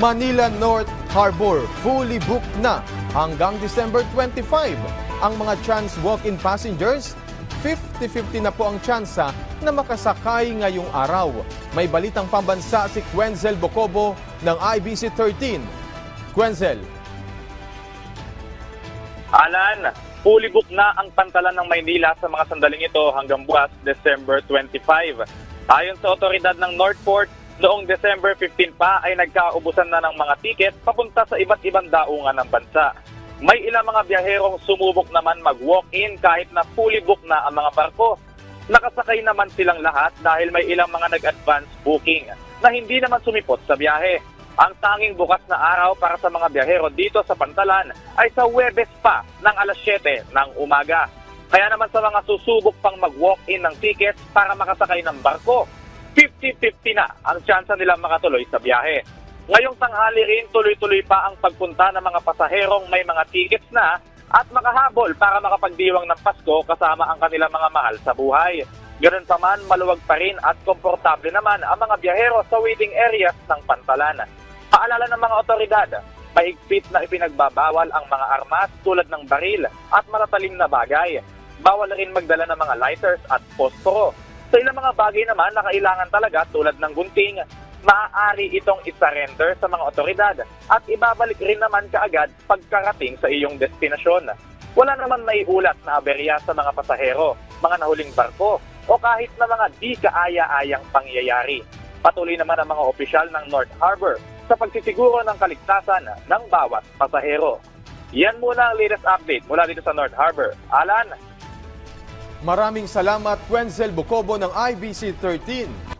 Manila North Harbor fully booked na hanggang December 25. Ang mga chance walk-in passengers, 50-50 na po ang tsansa na makasakay ngayong araw. May balitang pambansa si Quenzel Bocobo ng IBC 13. Quenzel. Alan, fully booked na ang pantalan ng Maynila sa mga sandaling ito hanggang bukas December 25. Ayon sa otoridad ng Northport, noong December 15 pa ay nagkaubusan na ng mga tiket papunta sa iba't ibang daungan ng bansa. May ilang mga biyaherong sumubok naman mag-walk-in kahit na fully booked na ang mga barko. Nakasakay naman silang lahat dahil may ilang mga nag-advance booking na hindi naman sumipot sa biyahe. Ang tanging bukas na araw para sa mga biyahero dito sa Pantalan ay sa Huwebes pa ng alas 7 ng umaga. Kaya naman sa mga susubok pang mag-walk-in ng tickets para makasakay ng barko, 50-50 na ang tsansa nilang makatuloy sa biyahe. Ngayong tanghali rin, tuloy-tuloy pa ang pagpunta ng mga pasaherong may mga tickets na at makahabol para makapagdiwang ng Pasko kasama ang kanilang mga mahal sa buhay. Ganun pa man, maluwag pa rin at komportable naman ang mga biyahero sa waiting areas ng Pantalan. Paalala ng mga otoridad, mahigpit na ipinagbabawal ang mga armas tulad ng baril at matatalim na bagay. Bawal rin magdala ng mga lighters at posporo. Sa ilang mga bagay naman na kailangan talaga tulad ng gunting, maaari itong isarender sa mga otoridad at ibabalik rin naman kaagad pagkarating sa iyong destinasyon. Wala naman naiulat na aberya sa mga pasahero, mga nahuling barko o kahit na mga di kaaya-ayang pangyayari. Patuloy naman ang mga opisyal ng North Harbor sa pagsisiguro ng kaligtasan ng bawat pasahero. Yan muna ang latest update mula dito sa North Harbor. Alan? Maraming salamat, Quenzel Bocobo ng IBC 13.